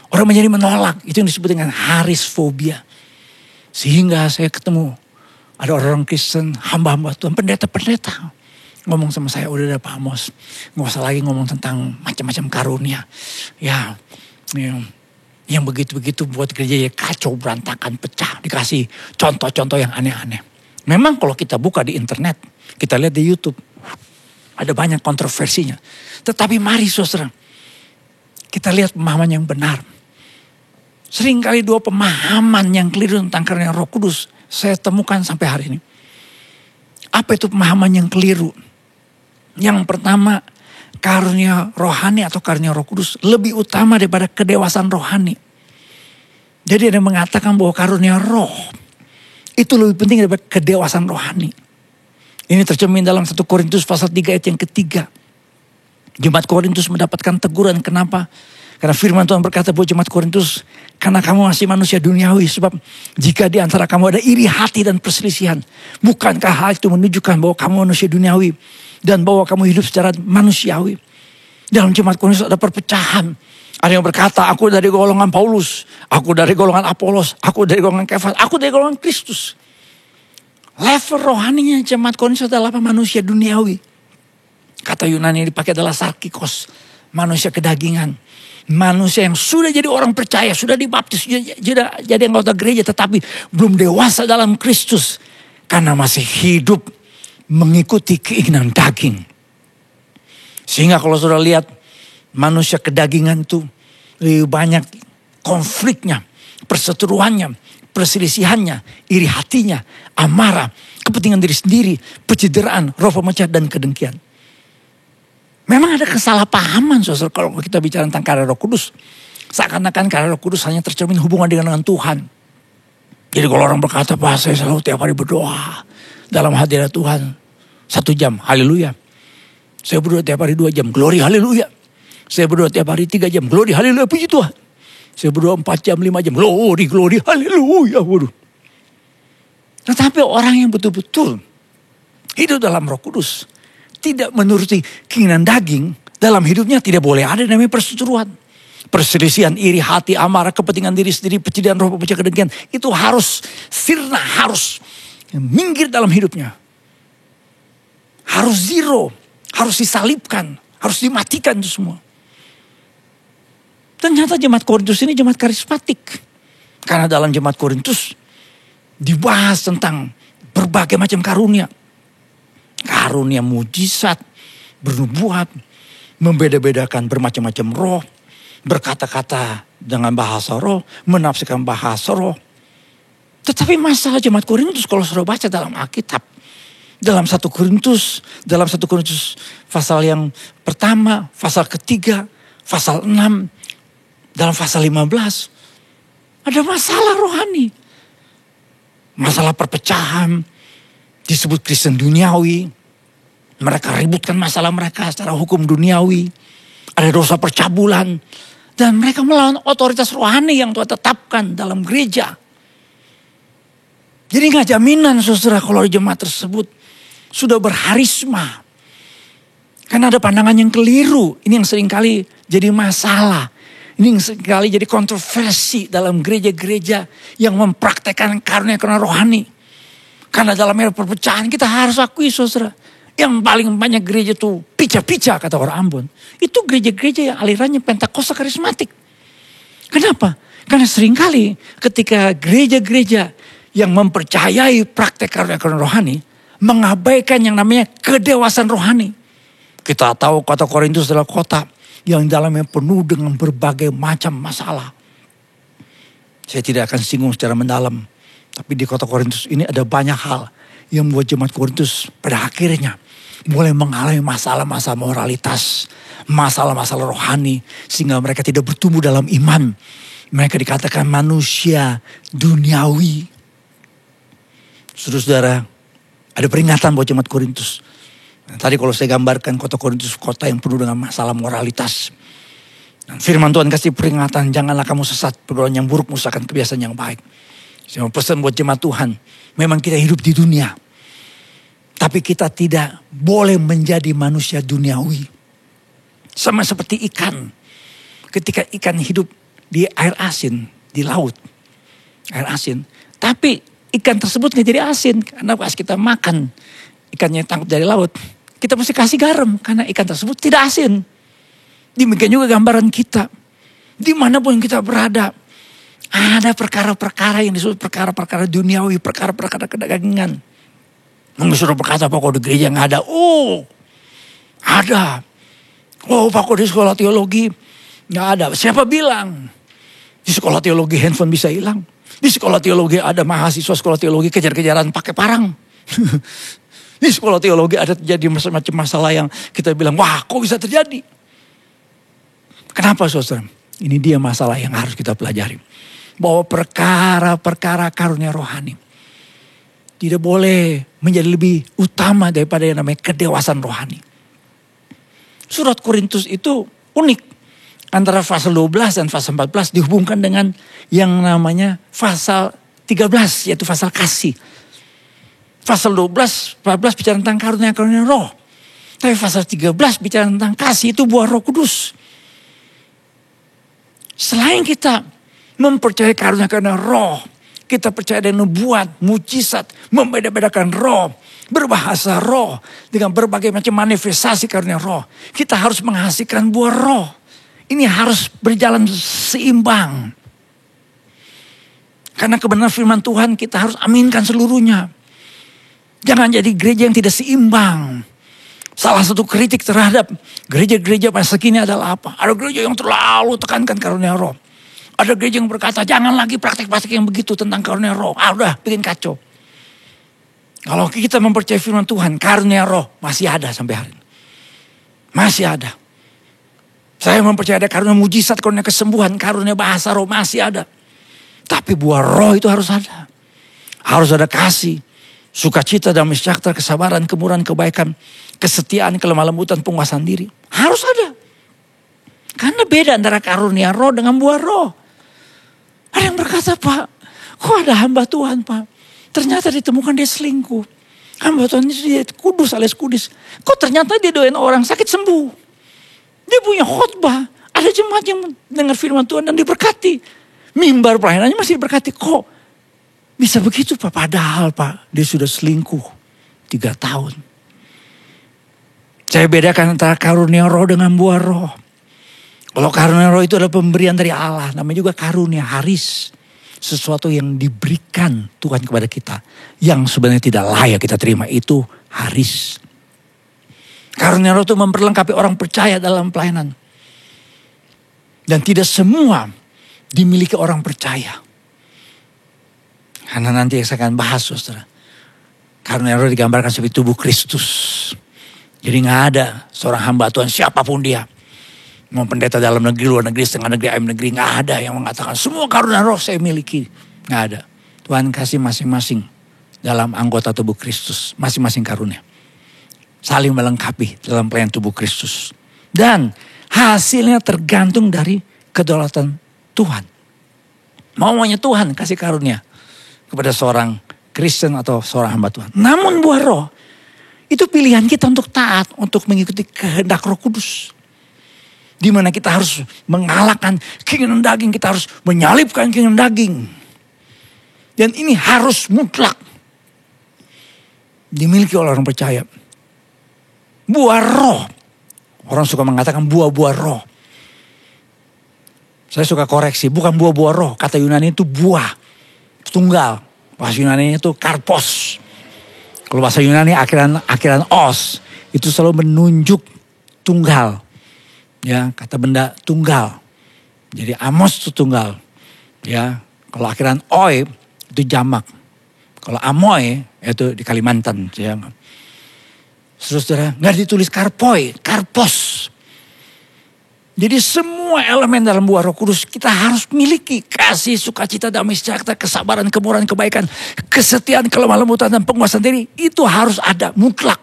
Orang menjadi menolak. Itu yang disebut dengan harisfobia. Sehingga saya ketemu ada orang Kristen, hamba-hamba Tuhan, pendeta-pendeta. Ngomong sama saya, udah Pak Amos. Gak usah lagi ngomong tentang macam-macam karunia. Ya, yang begitu-begitu buat gereja ya kacau, berantakan, pecah. Dikasih contoh-contoh yang aneh-aneh. Memang kalau kita buka di internet, kita lihat di YouTube, ada banyak kontroversinya. Tetapi mari saudara, kita lihat pemahaman yang benar. Seringkali 2 pemahaman yang keliru tentang karunia Roh Kudus saya temukan sampai hari ini. Apa itu pemahaman yang keliru? Yang pertama, karunia rohani atau karunia Roh Kudus lebih utama daripada kedewasaan rohani. Jadi ada yang mengatakan bahwa karunia roh itu lebih penting daripada kedewasaan rohani. Ini tercermin dalam 1 Korintus pasal 3 ayat yang ketiga. Jemaat Korintus mendapatkan teguran. Kenapa? Karena firman Tuhan berkata bahwa jemaat Korintus, karena kamu masih manusia duniawi. Sebab jika di antara kamu ada iri hati dan perselisihan, bukankah hal itu menunjukkan bahwa kamu manusia duniawi dan bahwa kamu hidup secara manusiawi? Dalam jemaat Korintus ada perpecahan. Ada yang berkata, aku dari golongan Paulus, aku dari golongan Apolos, aku dari golongan Kefas, aku dari golongan Kristus. Level rohaninya jemaat Korintus adalah manusia duniawi. Kata Yunani yang dipakai adalah sarkikos, manusia kedagingan. Manusia yang sudah jadi orang percaya, sudah dibaptis, jadi anggota gereja, tetapi belum dewasa dalam Kristus. Karena masih hidup mengikuti keinginan daging. Sehingga kalau sudah lihat manusia kedagingan itu lebih banyak konfliknya, perseteruannya, perselisihannya, iri hatinya, amarah, kepentingan diri sendiri, pencideraan, roh pemecah dan kedengkian. Memang ada kesalahpahaman saudara kalau kita bicara tentang karya Roh Kudus. Seakan-akan karya Roh Kudus hanya tercermin hubungan dengan Tuhan. Jadi kalau orang berkata, Pak saya selalu tiap hari berdoa dalam hadirat Tuhan 1 jam, haleluya. Saya berdoa tiap hari 2 jam, glory haleluya. Saya berdoa tiap hari 3 jam, glory haleluya, puji Tuhan. Saya berdoa 4 jam, 5 jam, glory haleluya. Waduh. Tetapi orang yang betul-betul hidup dalam Roh Kudus, tidak menuruti keinginan daging, dalam hidupnya tidak boleh ada namanya perseteruan. Perselisihan, iri hati, amarah, kepentingan diri sendiri, pencideran, roh pemecah, kedengkian. Itu harus sirna, harus minggir dalam hidupnya. Harus zero, harus disalibkan, harus dimatikan itu semua. Ternyata jemaat Korintus ini jemaat karismatik. Karena dalam jemaat Korintus dibahas tentang berbagai macam karunia. Karunia mujizat, bernubuat, membeda-bedakan bermacam-macam roh, berkata-kata dengan bahasa roh, menafsirkan bahasa roh. Tetapi masalah jemaat Korintus kalau sudah baca dalam Alkitab, dalam 1 Korintus pasal yang pertama, pasal ketiga, pasal 6, dalam pasal 15 ada masalah rohani. Masalah perpecahan, disebut Kristen duniawi. Mereka ributkan masalah mereka secara hukum duniawi. Ada dosa percabulan. Dan mereka melawan otoritas rohani yang Tuhan tetapkan dalam gereja. Jadi gak jaminan saudara kalau jemaat tersebut sudah berharisma. Karena ada pandangan yang keliru. Ini yang seringkali jadi masalah. Ini yang seringkali jadi kontroversi dalam gereja-gereja yang mempraktekkan karunia-karunia rohani. Karena dalam era perpecahan kita harus akui saudara. Yang paling banyak gereja itu pica-pica kata orang Ambon. Itu gereja-gereja yang alirannya Pentakosta karismatik. Kenapa? Karena seringkali ketika gereja-gereja yang mempercayai praktek karunia-karunia rohani mengabaikan yang namanya kedewasaan rohani. Kita tahu kota Korintus adalah kota yang dalamnya penuh dengan berbagai macam masalah. Saya tidak akan singgung secara mendalam. Tapi di kota Korintus ini ada banyak hal yang membuat jemaat Korintus pada akhirnya mulai mengalami masalah-masalah moralitas, masalah-masalah rohani, sehingga mereka tidak bertumbuh dalam iman. Mereka dikatakan manusia duniawi. Saudara-saudara, ada peringatan buat jemaat Korintus. Tadi kalau saya gambarkan kota Korintus kota yang penuh dengan masalah moralitas. Dan firman Tuhan kasih peringatan, janganlah kamu sesat, pergaulan yang buruk merusakan kebiasaan yang baik. Saya mau pesan buat jemaat Tuhan, memang kita hidup di dunia. Tapi kita tidak boleh menjadi manusia duniawi. Sama seperti ikan. Ketika ikan hidup di air asin, di laut. Air asin. Tapi ikan tersebut gak jadi asin. Karena pas kita makan ikannya tangkap dari laut, kita mesti kasih garam. Karena ikan tersebut tidak asin. Demikian juga gambaran kita. Dimanapun kita berada. Ada perkara-perkara yang disebut perkara-perkara duniawi. Perkara-perkara kedagingan. Mungkin sudah berkata, Pak kok di gereja gak ada. Oh, ada. Oh, Pak kok di sekolah teologi gak ada. Siapa bilang? Di sekolah teologi handphone bisa hilang. Di sekolah teologi ada mahasiswa sekolah teologi kejar-kejaran pakai parang. Di sekolah teologi ada terjadi macam-macam masalah yang kita bilang, wah kok bisa terjadi? Kenapa saudara? Ini dia masalah yang harus kita pelajari. Bahwa perkara-perkara karunia rohani tidak boleh menjadi lebih utama daripada yang namanya kedewasaan rohani. Surat Korintus itu unik. Antara pasal 12 dan pasal 14 dihubungkan dengan yang namanya pasal 13, yaitu pasal kasih. Pasal 12, 14 bicara tentang karunia-karunia roh. Tapi pasal 13 bicara tentang kasih, itu buah Roh Kudus. Selain kita mempercayai karunia-karunia roh, kita percaya dengan nubuat, mujizat, membeda-bedakan roh, berbahasa roh, dengan berbagai macam manifestasi karunia roh. Kita harus menghasilkan buah roh. Ini harus berjalan seimbang. Karena kebenaran firman Tuhan kita harus aminkan seluruhnya. Jangan jadi gereja yang tidak seimbang. Salah satu kritik terhadap gereja-gereja masa kini adalah apa? Ada gereja yang terlalu tekankan karunia roh. Ada gereja yang berkata, jangan lagi praktek-praktek yang begitu tentang karunia roh. Udah, bikin kacau. Kalau kita mempercayai firman Tuhan, karunia roh masih ada sampai hari ini. Masih ada. Saya mempercayai ada karunia mujizat, karunia kesembuhan, karunia bahasa roh masih ada. Tapi buah roh itu harus ada. Harus ada kasih, sukacita, damai sejahtera, kesabaran, kemurahan, kebaikan, kesetiaan, kelemah lembutan, penguasaan diri. Harus ada. Karena beda antara karunia roh dengan buah roh. Ada yang berkata, Pak, kok ada hamba Tuhan, Pak? Ternyata ditemukan dia selingkuh. Hamba Tuhan dia kudus alias kudus. Kok ternyata dia doain orang sakit sembuh. Dia punya khotbah. Ada jemaat yang dengar firman Tuhan dan diberkati. Mimbar pelayanannya masih diberkati. Kok bisa begitu, Pak? Padahal, Pak, dia sudah selingkuh 3 tahun. Saya bedakan antara karunia roh dengan buah roh. Kalau karunia roh itu adalah pemberian dari Allah. Namanya juga karunia, haris. Sesuatu yang diberikan Tuhan kepada kita. Yang sebenarnya tidak layak kita terima. Itu haris. Karunia roh itu memperlengkapi orang percaya dalam pelayanan. Dan tidak semua dimiliki orang percaya. Karena nanti yang saya akan bahas, saudara. Karunia roh digambarkan seperti tubuh Kristus. Jadi gak ada seorang hamba Tuhan siapapun dia. Mau pendeta dalam negeri, luar negeri, setengah negeri, ayam negeri. Nggak ada yang mengatakan semua karunia roh saya miliki. Nggak ada. Tuhan kasih masing-masing dalam anggota tubuh Kristus. Masing-masing karunia. Saling melengkapi dalam pelayan tubuh Kristus. Dan hasilnya tergantung dari kedaulatan Tuhan. Maunya Tuhan kasih karunia kepada seorang Kristen atau seorang hamba Tuhan. Namun buah roh itu pilihan kita untuk taat, untuk mengikuti kehendak Roh Kudus. Di mana kita harus mengalahkan keinginan daging, kita harus menyalibkan keinginan daging. Dan ini harus mutlak dimiliki oleh orang percaya. Buah roh. Orang suka mengatakan buah-buah roh. Saya suka koreksi, bukan buah-buah roh. Kata Yunani itu buah, tunggal. Bahasa Yunani itu karpos. Kalau bahasa Yunani akhiran os. Itu selalu menunjuk tunggal. Ya, kata benda tunggal. Jadi amos itu tunggal. Ya, kalau akhiran oi itu jamak. Kalau amoy itu di Kalimantan. Ya. Saudara, nggak ditulis karpoi, karpos. Jadi semua elemen dalam buah Roh Kudus kita harus miliki. Kasih, sukacita, damai sejahtera, kesabaran, kemurahan, kebaikan, kesetiaan, kelemah lembutan, dan penguasaan diri. Itu harus ada, mutlak.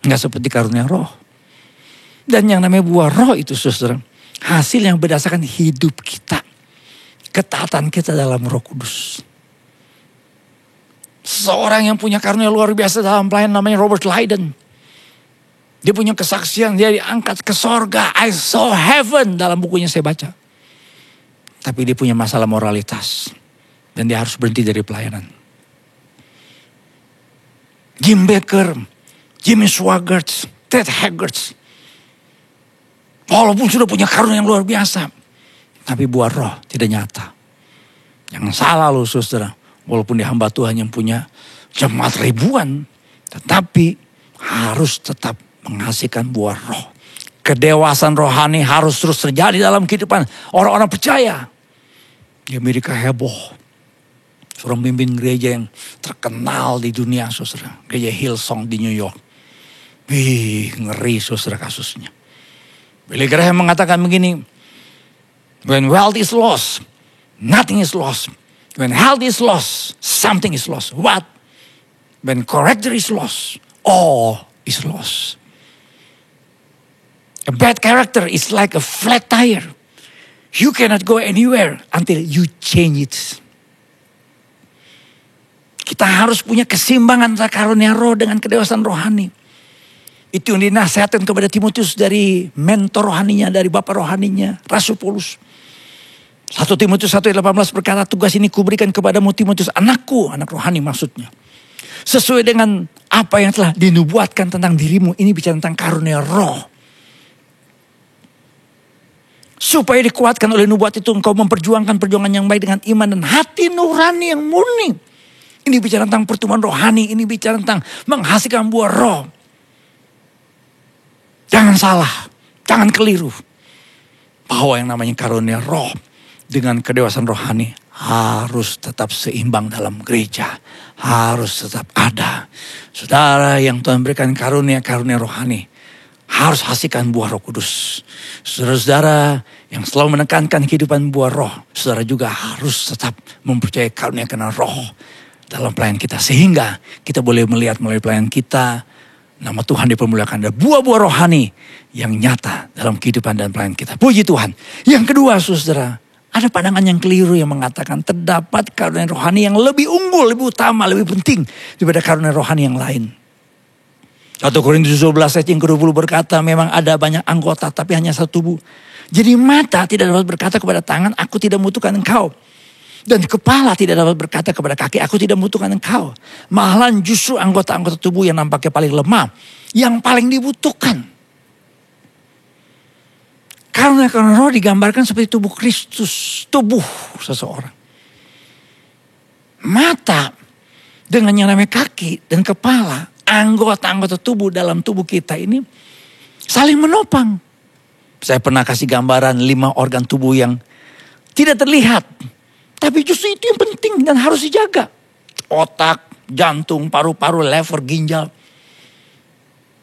Nggak seperti karunia roh. Dan yang namanya buah roh itu saudara, hasil yang berdasarkan hidup kita. Ketaatan kita dalam Roh Kudus. Seorang yang punya karunia luar biasa dalam pelayanan namanya Robert Leiden. Dia punya kesaksian, dia diangkat ke sorga. I saw heaven dalam bukunya saya baca. Tapi dia punya masalah moralitas. Dan dia harus berhenti dari pelayanan. Jim Baker, Jimmy Swaggart, Ted Haggard. Walaupun sudah punya karunia yang luar biasa. Tapi buah roh tidak nyata. Jangan salah loh saudara. Walaupun dia hamba Tuhan yang punya jemaat ribuan. Tetapi harus tetap menghasilkan buah roh. Kedewasaan rohani harus terus terjadi dalam kehidupan orang-orang percaya. Di Amerika heboh. Seorang pemimpin gereja yang terkenal di dunia saudara. Gereja Hillsong di New York. Wih, ngeri saudara kasusnya. Billy Graham mengatakan begini. When wealth is lost, nothing is lost. When health is lost, something is lost. What? When character is lost, all is lost. A bad character is like a flat tire. You cannot go anywhere until you change it. Kita harus punya keseimbangan antara karunia roh dengan kedewasaan rohani. Itu yang dinasihatkan kepada Timotius dari mentor rohaninya, dari bapak rohaninya, Rasul Paulus. 1 Timotius 1:18 berkata, tugas ini kuberikan kepadamu Timotius, anakku, anak rohani maksudnya. Sesuai dengan apa yang telah dinubuatkan tentang dirimu, ini bicara tentang karunia roh. Supaya dikuatkan oleh nubuat itu, engkau memperjuangkan perjuangan yang baik dengan iman dan hati nurani yang murni. Ini bicara tentang pertumbuhan rohani, ini bicara tentang menghasilkan buah roh. Jangan salah, jangan keliru. Bahwa yang namanya karunia roh dengan kedewasaan rohani harus tetap seimbang dalam gereja. Harus tetap ada. Saudara yang Tuhan berikan karunia rohani harus hasilkan buah Roh Kudus. Saudara-saudara yang selalu menekankan kehidupan buah roh, saudara juga harus tetap mempercayai karunia karena roh dalam pelayan kita. Sehingga kita boleh melihat melalui pelayan kita, nama Tuhan dipermuliakan. Ada buah-buah rohani yang nyata dalam kehidupan dan pelayan kita. Puji Tuhan. Yang kedua saudara, ada pandangan yang keliru yang mengatakan terdapat karunia rohani yang lebih unggul, lebih utama, lebih penting daripada karunia rohani yang lain. 1 Korintus 12 ayat yang ke-20 berkata, memang ada banyak anggota tapi hanya satu tubuh. Jadi mata tidak dapat berkata kepada tangan, aku tidak membutuhkan engkau. Dan kepala tidak dapat berkata kepada kaki, aku tidak membutuhkan engkau. Malahan justru anggota-anggota tubuh yang nampaknya paling lemah, yang paling dibutuhkan. Karena roh digambarkan seperti tubuh Kristus, tubuh seseorang. Mata dengan yang namanya kaki dan kepala, anggota-anggota tubuh dalam tubuh kita ini saling menopang. Saya pernah kasih gambaran 5 organ tubuh yang tidak terlihat. Tapi justru itu yang penting dan harus dijaga. Otak, jantung, paru-paru, lever, ginjal.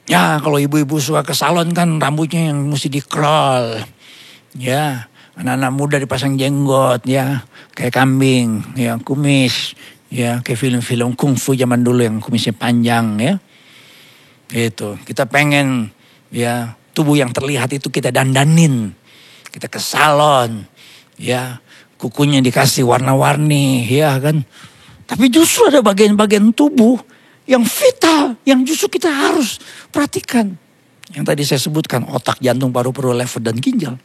Ya kalau ibu-ibu suka ke salon kan rambutnya yang mesti di-curl. Ya, anak-anak muda dipasang jenggot ya, kayak kambing, ya kumis, ya kayak film-film kungfu zaman dulu yang kumisnya panjang ya. Itu kita pengen ya tubuh yang terlihat itu kita dandanin, kita ke salon, ya kukunya dikasih warna-warni, ya kan. Tapi justru ada bagian-bagian tubuh yang vital, yang justru kita harus perhatikan. Yang tadi saya sebutkan, otak, jantung, paru-paru, lever, dan ginjal.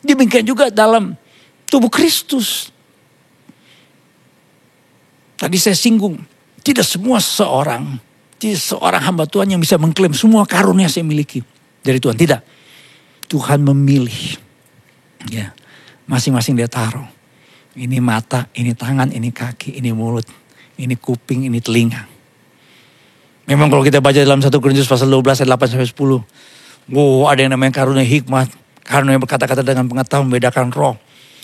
Demikian juga dalam tubuh Kristus. Tadi saya singgung, tidak semua seorang hamba Tuhan yang bisa mengklaim semua karunia saya miliki dari Tuhan. Tidak. Tuhan memilih. Ya, masing-masing dia taruh. Ini mata, ini tangan, ini kaki, ini mulut, ini kuping, ini telinga. Memang kalau kita baca dalam 1 Korintus pasal 12 ayat 8-10. Ada yang namanya karunia hikmat. Karunia berkata-kata dengan pengetahuan membedakan roh.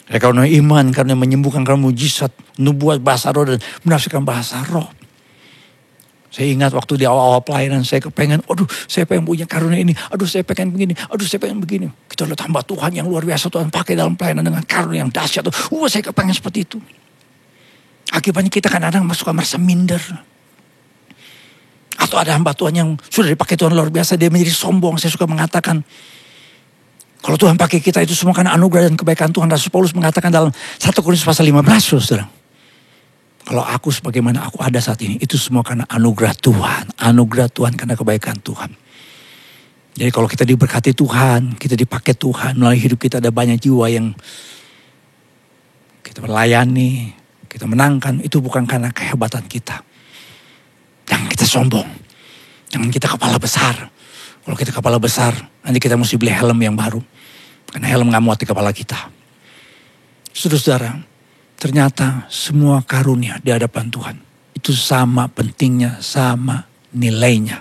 Ada karunia iman, karunia menyembuhkan, karunia mujizat, nubuat, bahasa roh, dan menafsirkan bahasa roh. Saya ingat waktu di awal-awal pelayanan saya kepengen, saya pengen punya karunia ini. Saya pengen begini, saya pengen begini. Kita lihat hamba Tuhan yang luar biasa Tuhan pakai dalam pelayanan dengan karunia yang dahsyat. Saya kepengen seperti itu. Akibatnya kita kadang-kadang suka merasa minder. Atau ada hamba Tuhan yang sudah dipakai Tuhan luar biasa, dia menjadi sombong. Saya suka mengatakan, kalau Tuhan pakai kita itu semua karena anugerah dan kebaikan Tuhan. Rasul Paulus mengatakan dalam 1 Korintus pasal 15, saudara. Kalau aku sebagaimana aku ada saat ini, itu semua karena anugerah Tuhan. Anugerah Tuhan karena kebaikan Tuhan. Jadi kalau kita diberkati Tuhan, kita dipakai Tuhan, melalui hidup kita ada banyak jiwa yang kita melayani, kita menangkan. Itu bukan karena kehebatan kita. Jangan kita sombong. Jangan kita kepala besar. Kalau kita kepala besar, nanti kita mesti beli helm yang baru. Karena helm gak muat di kepala kita. Saudara-saudara, ternyata semua karunia di hadapan Tuhan itu sama pentingnya, sama nilainya.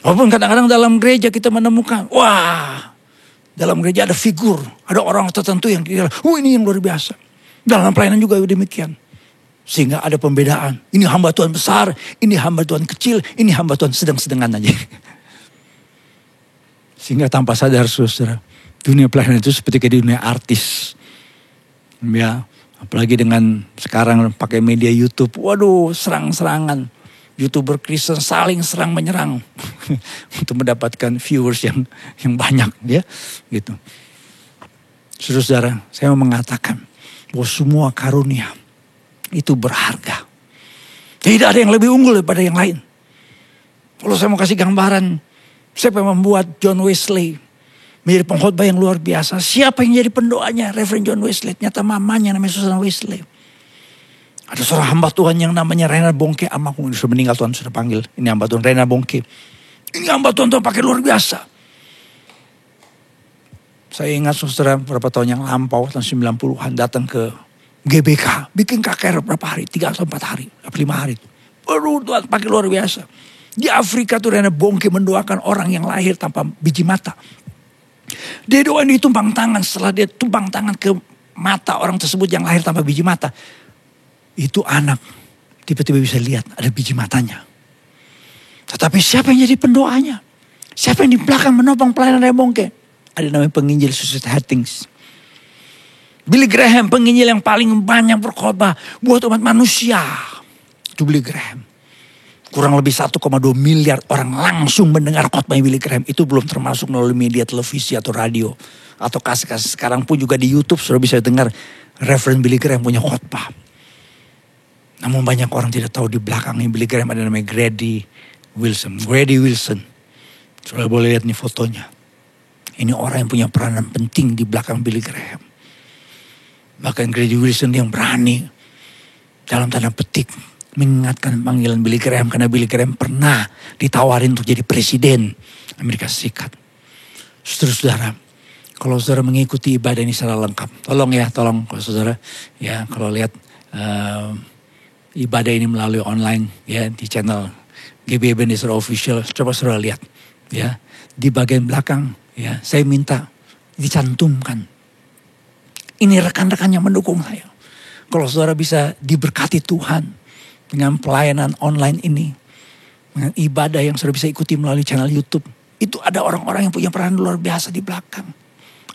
Walaupun kadang-kadang dalam gereja kita menemukan, dalam gereja ada figur, ada orang tertentu yang kira, ini yang luar biasa. Dalam pelayanan juga demikian. Sehingga ada pembedaan. Ini hamba Tuhan besar, ini hamba Tuhan kecil, ini hamba Tuhan sedang-sedengan aja. Sehingga tanpa sadar saudara, dunia pelayanan itu seperti kayak dunia artis. Ya, apalagi dengan sekarang pakai media YouTube. Serang-serangan. YouTuber Kristen saling serang menyerang. Untuk mendapatkan viewers yang banyak. Ya, gitu. Saudara-saudara, saya mau mengatakan bahwa semua karunia itu berharga. Tidak ada yang lebih unggul daripada yang lain. Kalau saya mau kasih gambaran, saya pengen membuat John Wesley menjadi pengkhotbah yang luar biasa. Siapa yang jadi pendoanya? Reverend John Wesley. Ternyata mamanya namanya Susan Wesley. Ada seorang hamba Tuhan yang namanya Reinhard Bonnke. Almarhum sudah meninggal, Tuhan sudah panggil. Ini hamba Tuhan Reinhard Bonnke. Ini hamba Tuhan pakai luar biasa. Saya ingat saudara beberapa tahun yang lampau, tahun 90-an datang ke GBK, bikin KKR berapa hari, 3 atau 4 hari, 5 hari. Tuhan pakai luar biasa. Di Afrika tuh Reinhard Bonnke mendoakan orang yang lahir tanpa biji mata. Dia doain ditumpang tangan, setelah dia tumpang tangan ke mata orang tersebut yang lahir tanpa biji mata. Itu anak tiba-tiba bisa lihat ada biji matanya. Tetapi siapa yang jadi pendoanya? Siapa yang di belakang menopang pelayanan Reinhard Bonnke? Ada namanya penginjil Susset Hatings. Billy Graham, penginjil yang paling banyak berkhotbah buat umat manusia. Itu Billy Graham. Kurang lebih 1,2 miliar orang langsung mendengar khotbah Billy Graham. Itu belum termasuk melalui media televisi atau radio. Atau kaset-kaset sekarang pun juga di YouTube sudah bisa dengar Reverend Billy Graham punya khotbah. Namun banyak orang tidak tahu di belakangnya Billy Graham ada namanya Grady Wilson. Grady Wilson. Sudah boleh lihat nih fotonya. Ini orang yang punya peranan penting di belakang Billy Graham. Bahkan Grady Wilson yang berani dalam tanda petik mengingatkan panggilan Billy Graham. Karena Billy Graham pernah ditawarin untuk jadi presiden Amerika Serikat. Saudara-saudara, kalau saudara mengikuti ibadah ini secara lengkap. Tolong kalau saudara, ya kalau lihat ibadah ini melalui online ya di channel GBI Ebenezer Official. Coba saudara lihat ya. Di bagian belakang ya saya minta dicantumkan. Ini rekan-rekan yang mendukung saya. Kalau saudara bisa diberkati Tuhan dengan pelayanan online ini. dengan ibadah yang sudah bisa ikuti melalui channel YouTube. Itu ada orang-orang yang punya peran luar biasa di belakang.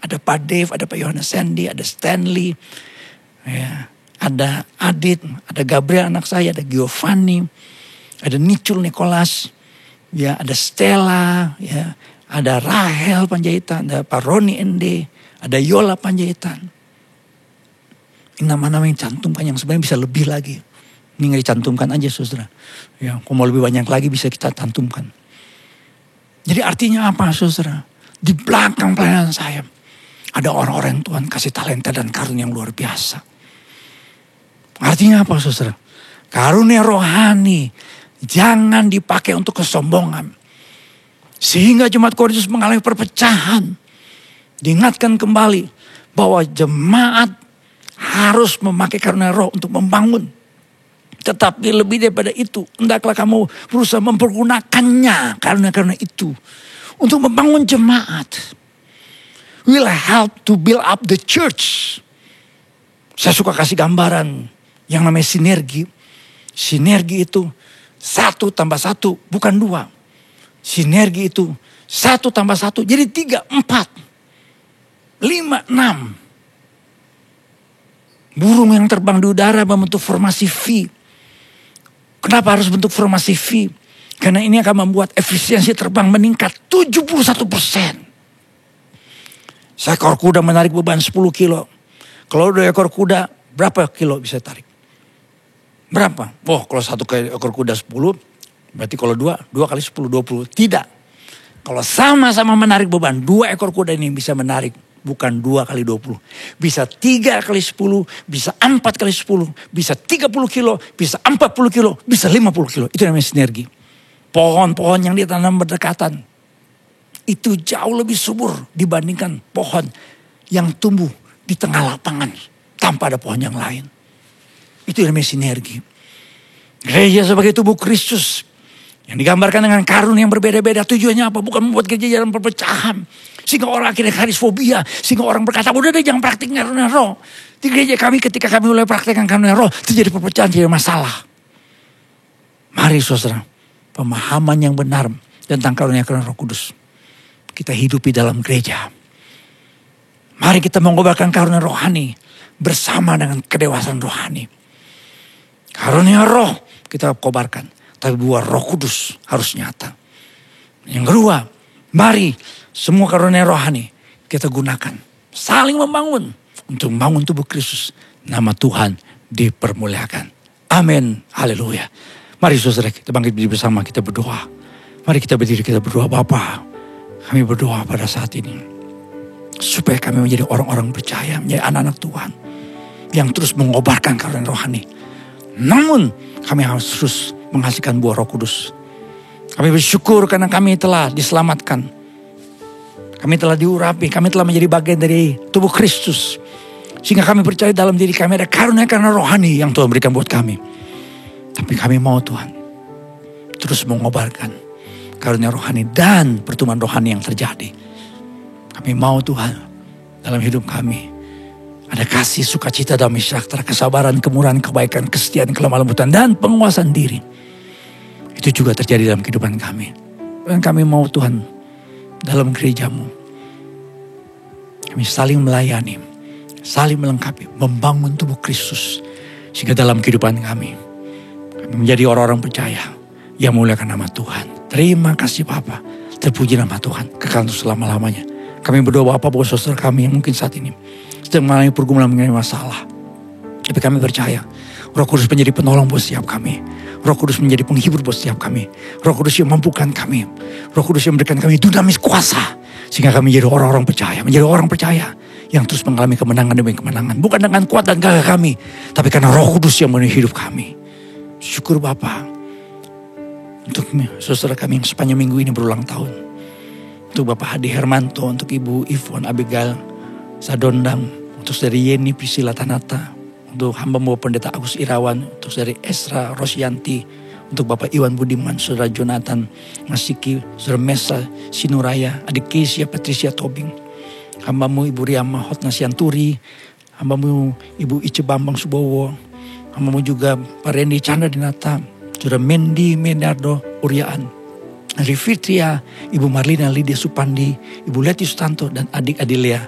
Ada Pak Dave, ada Pak Yohanes Sandy, ada Stanley, ya, ada Adit, ada Gabriel anak saya, ada Giovanni, ada Nicul Nicholas, ya, ada Stella, ya, ada Rahel Panjaitan, ada Pak Roni Ende, ada Yola Panjaitan. Ini nama-nama yang cantumkan yang sebenarnya bisa lebih lagi. Ini nggak dicantumkan aja saudara. Ya, kalau mau lebih banyak lagi bisa kita cantumkan. Jadi artinya apa saudara? Di belakang pelayanan saya ada orang-orang yang Tuhan kasih talenta dan karunia yang luar biasa. Artinya apa saudara? Karunia rohani jangan dipakai untuk kesombongan. Sehingga jemaat Korintus mengalami perpecahan. Diingatkan kembali bahwa jemaat harus memakai karunia roh untuk membangun. Tetapi lebih daripada itu, hendaklah kamu berusaha mempergunakannya karunia-karunia itu untuk membangun jemaat. Will help to build up the church. Saya suka kasih gambaran yang namanya sinergi. Sinergi itu 1 tambah 1 bukan 2. Sinergi itu 1 tambah 1 jadi 3, 4, 5, 6. Burung yang terbang di udara membentuk formasi V. Kenapa harus bentuk formasi V? Karena ini akan membuat efisiensi terbang meningkat 71%. Seekor kuda menarik beban 10 kilo. Kalau 2 ekor kuda berapa kilo bisa tarik? Berapa? Oh, kalau 1 ekor kuda 10, berarti kalau 2 kali 10, 20. Tidak. Kalau sama-sama menarik beban, 2 ekor kuda ini bisa menarik. Bukan 2 kali 20. Bisa 3 kali 10, bisa 4 kali 10, bisa 30 kilo, bisa 40 kilo, bisa 50 kilo. Itu namanya sinergi. Pohon-pohon yang ditanam berdekatan. Itu jauh lebih subur dibandingkan pohon yang tumbuh di tengah lapangan. Tanpa ada pohon yang lain. Itu namanya sinergi. Gereja sebagai tubuh Kristus. Yang digambarkan dengan karunia yang berbeda-beda. Tujuannya apa? Bukan membuat gereja dalam perpecahan. Sehingga orang akhirnya karisfobia. Sehingga orang berkata, udah deh jangan praktik karunia roh. Di gereja kami ketika kami mulai praktikkan karunia roh. Terjadi perpecahan, tidak masalah. Mari saudara. Pemahaman yang benar tentang karunia Roh Kudus. Kita hidupi dalam gereja. Mari kita mengobarkan karunia rohani. Bersama dengan kedewasaan rohani. Karunia roh kita kobarkan. Tapi buah Roh Kudus harus nyata. Yang kedua, mari semua karunia rohani kita gunakan. Saling membangun untuk membangun tubuh Kristus. Nama Tuhan dipermuliakan. Amin. Haleluya. Mari saudara kita bangkit berdiri bersama, kita berdoa. Mari kita berdiri, kita berdoa. Bapa, kami berdoa pada saat ini. Supaya kami menjadi orang-orang percaya, menjadi anak-anak Tuhan. Yang terus mengobarkan karunia rohani. Namun kami harus terus menghasilkan buah Roh Kudus. Kami bersyukur karena kami telah diselamatkan. Kami telah diurapi, kami telah menjadi bagian dari tubuh Kristus. Sehingga kami percaya dalam diri kami ada karunia rohani yang Tuhan berikan buat kami. Tapi kami mau Tuhan terus mengobarkan karunia rohani dan pertumbuhan rohani yang terjadi. Kami mau Tuhan dalam hidup kami ada kasih, sukacita, damai sejahtera, kesabaran, kemurahan, kebaikan, kesetiaan, kelemah lembutan, dan penguasaan diri. Itu juga terjadi dalam kehidupan kami. Dan kami mau Tuhan dalam gerejamu. Kami saling melayani, saling melengkapi, membangun tubuh Kristus. Sehingga dalam kehidupan kami menjadi orang-orang percaya yang memuliakan nama Tuhan. Terima kasih Bapa. Terpuji nama Tuhan. Kekal untuk selama-lamanya. Kami berdoa Bapa buat saudara kami yang mungkin saat ini sedang mengalami pergumulan mengenai masalah. Tapi kami percaya Roh Kudus menjadi penolong buat setiap kami. Roh Kudus menjadi penghibur buat setiap kami. Roh Kudus yang mampukan kami. Roh Kudus yang memberikan kami dinamis kuasa. Sehingga kami menjadi orang-orang percaya. Menjadi orang percaya yang terus mengalami kemenangan demi kemenangan. Bukan dengan kuat dan gagah kami. Tapi karena Roh Kudus yang memenuhi hidup kami. Syukur Bapa untuk saudara kami yang sepanjang minggu ini berulang tahun. Untuk Bapak Hadi Hermanto, untuk Ibu Ivon Abigail Sadondang, untuk dari Yeni Priscilla Tanata, untuk hamba Bapak Pendeta Agus Irawan, untuk dari Esra Rosyanti, untuk Bapak Iwan Budiman, Saudara Jonathan Masiki, Saudara Mesa Sinuraya, Adik Kesia Patricia Tobing, hambamu Ibu Riama Hotna Sianturi, hambamu Ibu Ice Bambang Subowo, hambamu juga Pak Randy Chandra Dinata, Saudara Mendi Menardo Uriaan, Rifitria, Ibu Marlina Lydia Supandi, Ibu Leti Sutanto, dan adik Adilia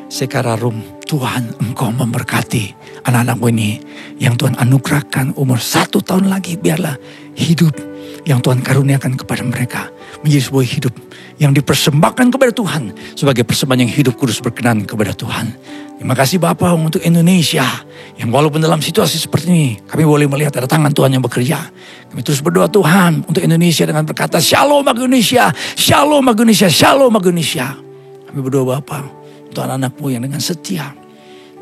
Sekararum. Tuhan, Engkau memberkati anak-anakku ini yang Tuhan anugerahkan umur 1 tahun lagi. Biarlah hidup yang Tuhan karuniakan kepada mereka menjadi sebuah hidup yang dipersembahkan kepada Tuhan sebagai persembahan yang hidup kudus berkenan kepada Tuhan. Terima kasih Bapa untuk Indonesia yang walaupun dalam situasi seperti ini kami boleh melihat ada tangan Tuhan yang bekerja. Kami terus berdoa Tuhan untuk Indonesia dengan berkata Shalom bagi Indonesia, Shalom bagi Indonesia, Shalom bagi Indonesia. Kami berdoa Bapa untuk anak-anakmu yang dengan setia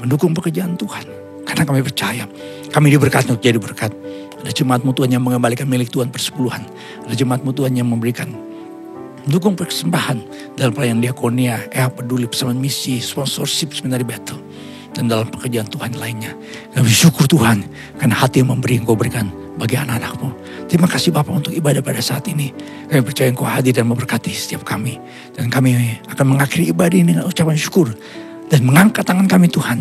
mendukung pekerjaan Tuhan. Karena kami percaya kami diberkati untuk jadi berkat. Ada jemaatmu Tuhan yang mengembalikan milik Tuhan persepuluhan. Ada jemaatmu Tuhan yang memberikan mendukung persembahan dalam pelayanan diakonia, peduli, persamaan misi, sponsorship seminari Bethel, dan dalam pekerjaan Tuhan lainnya. Kami syukur Tuhan karena hati yang memberi Engkau berikan bagi anak-anakmu. Terima kasih Bapa untuk ibadah pada saat ini. Kami percaya Engkau hadir dan memberkati setiap kami. Dan kami akan mengakhiri ibadah ini dengan ucapan syukur. Dan mengangkat tangan kami Tuhan.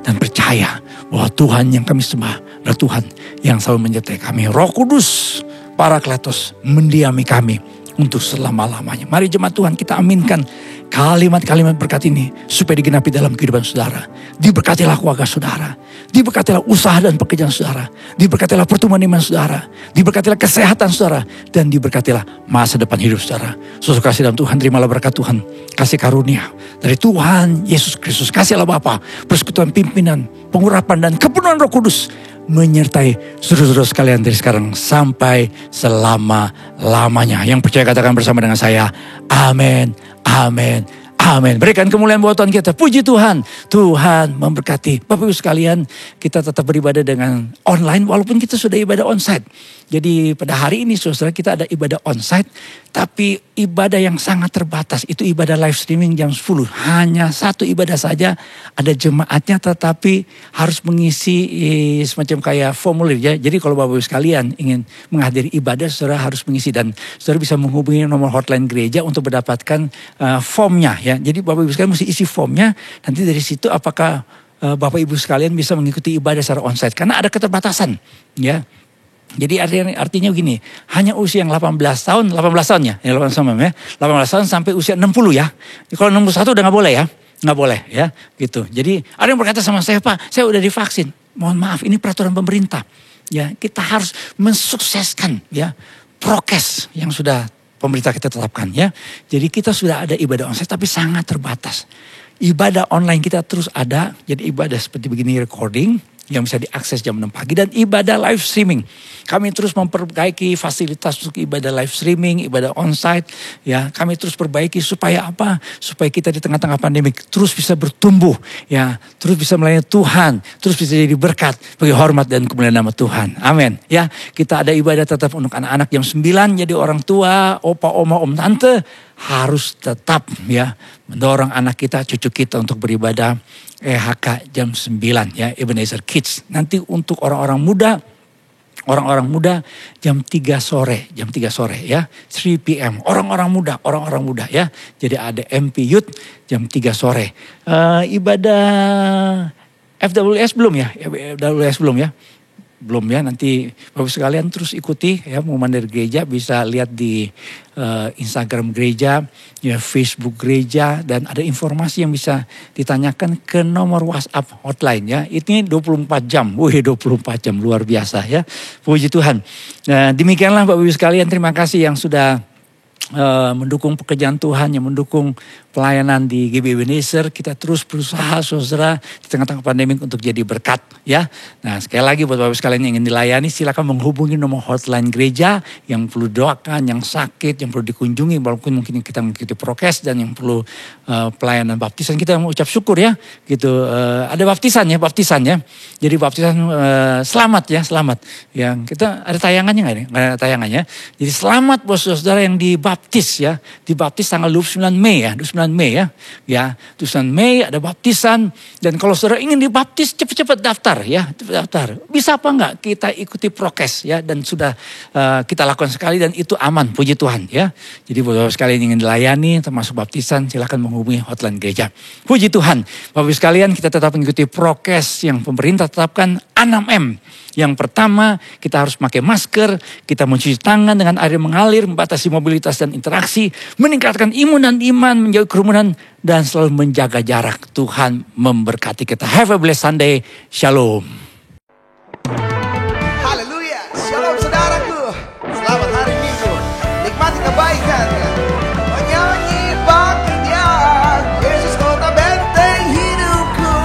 Dan percaya bahwa Tuhan yang kami sembah adalah Tuhan yang selalu menyertai kami. Roh Kudus, Parakletos, mendiami kami untuk selama-lamanya. Mari jemaat Tuhan kita aminkan kalimat-kalimat berkat ini supaya digenapi dalam kehidupan saudara. Diberkatilah keluarga saudara. Diberkatilah usaha dan pekerjaan saudara. Diberkatilah pertumbuhan iman saudara. Diberkatilah kesehatan saudara. Dan diberkatilah masa depan hidup saudara. Saudara kasih dalam Tuhan, terimalah berkat Tuhan. Kasih karunia dari Tuhan Yesus Kristus. Kasihlah Bapa, persekutuan pimpinan, pengurapan dan kepenuhan Roh Kudus menyertai saudara-saudara sekalian dari sekarang sampai selama-lamanya. Yang percaya katakan bersama dengan saya, amin, amin, amin. Berikan kemuliaan buat Tuhan kita. Puji Tuhan. Tuhan memberkati. Bapak Ibu sekalian, kita tetap beribadah dengan online walaupun kita sudah ibadah onsite. Jadi pada hari ini saudara kita ada ibadah onsite, tapi ibadah yang sangat terbatas. Itu ibadah live streaming jam 10. Hanya satu ibadah saja, ada jemaatnya tetapi harus mengisi semacam kayak formulir ya. Jadi kalau Bapak Ibu sekalian ingin menghadiri ibadah, saudara harus mengisi dan saudara bisa menghubungi nomor hotline gereja untuk mendapatkan formnya ya. Jadi Bapak Ibu sekalian mesti isi formnya, nanti dari situ apakah Bapak Ibu sekalian bisa mengikuti ibadah secara onsite. Karena ada keterbatasan ya. Jadi artinya begini, hanya usia yang 18 tahun ya, 18 tahun sampai usia 60 ya. Kalau 61 udah gak boleh ya, gak boleh ya gitu. Jadi ada yang berkata sama saya, Pak saya udah divaksin. Mohon maaf ini peraturan pemerintah. Ya kita harus mensukseskan ya prokes yang sudah pemerintah kita tetapkan ya. Jadi kita sudah ada ibadah onsite tapi sangat terbatas. Ibadah online kita terus ada, jadi ibadah seperti begini recording yang bisa diakses jam 6 pagi dan ibadah live streaming. Kami terus memperbaiki fasilitas untuk ibadah live streaming, ibadah onsite ya. Kami terus perbaiki supaya apa? Supaya kita di tengah-tengah pandemi terus bisa bertumbuh ya, terus bisa melayani Tuhan, terus bisa jadi berkat bagi hormat dan kemuliaan nama Tuhan. Amin. Ya, kita ada ibadah tetap untuk anak-anak jam 9, jadi orang tua, opa, oma, om, tante harus tetap ya mendorong anak kita, cucu kita untuk beribadah EHK jam 9 ya, Ebenezer Kids. Nanti untuk orang-orang muda jam 3 sore ya, 3 PM. Orang-orang muda ya. Jadi ada MP Youth jam 3 sore. Ibadah FWS belum ya? Belum ya, nanti Bapak sekalian terus ikuti ya pengumuman dari gereja, bisa lihat di Instagram gereja, ya Facebook gereja, dan ada informasi yang bisa ditanyakan ke nomor WhatsApp hotline ya. Ini 24 jam, 24 jam luar biasa ya. Puji Tuhan. Nah, demikianlah Bapak Ibu sekalian, terima kasih yang sudah mendukung pekerjaan Tuhan, yang mendukung pelayanan di GB Ebenezer. Kita terus berusaha saudara di tengah-tengah pandemi untuk jadi berkat ya. Nah sekali lagi buat Bapak sekalian yang ingin dilayani, silakan menghubungi nomor hotline gereja yang perlu doakan, yang sakit, yang perlu dikunjungi, walaupun mungkin kita mengikuti prokes, dan yang perlu pelayanan baptisan. Kita mengucap syukur ya gitu. Ada baptisan ya. Jadi baptisan selamat ya. Yang kita ada tayangannya nggak nih? Nggak ada tayangannya. Jadi selamat buat saudara yang dibaptis ya. Dibaptis tanggal 29 Mei ya. 29 bulan Mei ya. Ya, terus bulan Mei ada baptisan. Dan kalau saudara ingin dibaptis, cepat-cepat daftar ya. Daftar. Bisa apa enggak kita ikuti prokes ya. Dan sudah kita lakukan sekali dan itu aman, puji Tuhan ya. Jadi buat Bapak sekalian ingin dilayani termasuk baptisan, silakan menghubungi hotline gereja. Puji Tuhan. Bapak sekalian kita tetap mengikuti prokes yang pemerintah tetapkan 6M. Yang pertama, kita harus pakai masker, kita mencuci tangan dengan air yang mengalir, membatasi mobilitas dan interaksi, meningkatkan imun dan iman, menjauhi kerumunan, dan selalu menjaga jarak. Tuhan memberkati kita. Have a blessed Sunday. Shalom. Haleluya. Shalom saudaraku. Selamat hari Minggu. Nikmati kebaikannya. Menyanyi bagi Dia. Yesus kota benteng hidupku.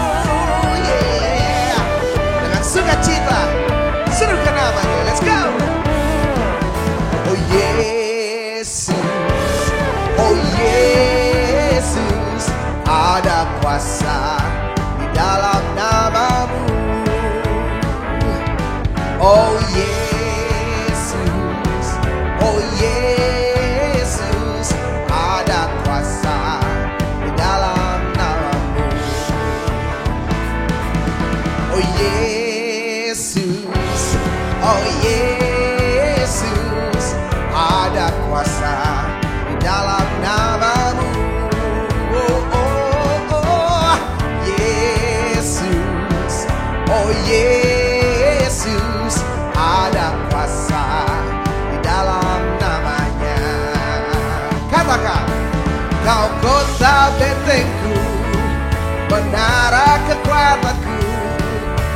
Yeah. Dengan sukacita. Serukan namanya. Let's go. Oh Yesus. Oh Yesus. Ada kuasa di dalam namamu. Oh Yesus, oh Yesus, ada kuasa di dalam namamu. Oh Yesus, oh Yesus, ada kuasa di dalam namamu. Oh, oh, oh, Yesus, oh Yesus, ada kuasa di dalam namanya. Katakan, kau kota bentengku, menara kekuatanku,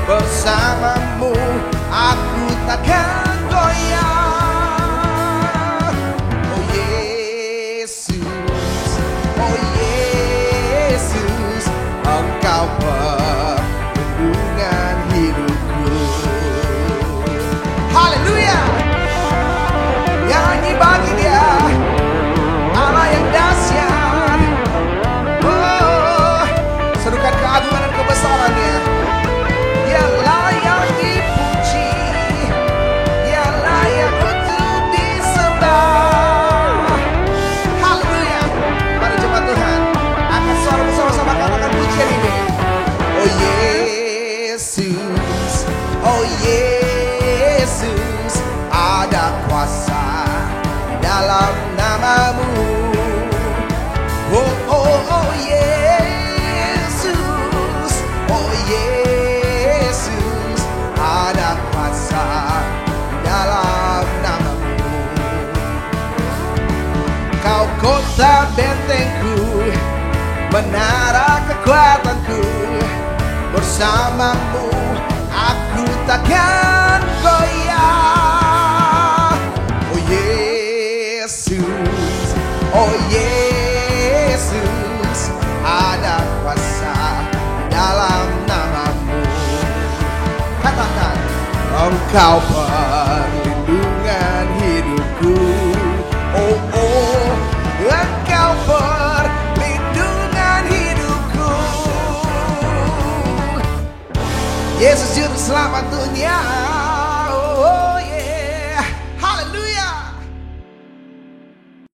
bersamamu aku takkan goyah. Oh Yesus, oh Yesus, engkau perlindungan hidupku. Haleluya. Nyanyi bagi Dia, Allah yang dahsyat. Oh, serukan keagungan dan kebesarannya. Dia layak dipuji, Dia layak untuk disembah. Haleluya. Mari jemaat Tuhan angkat suara bersama-sama katakan pujian ini. Oh Yesus, oh Yesus, ada kuasa di dalam namamu. Oh, oh, oh Yesus, oh Yesus, ada kuasa di dalam namamu. Kau kota bentengku, menara kekuatanku, bersamamu aku takkan goyah. Oh Yesus, oh Yesus, ada kuasa di dalam namamu. Katakan, engkau perlindungan hidupku. Oh, oh, engkau perlindungan hidupku. Yesus juru selamat dunia.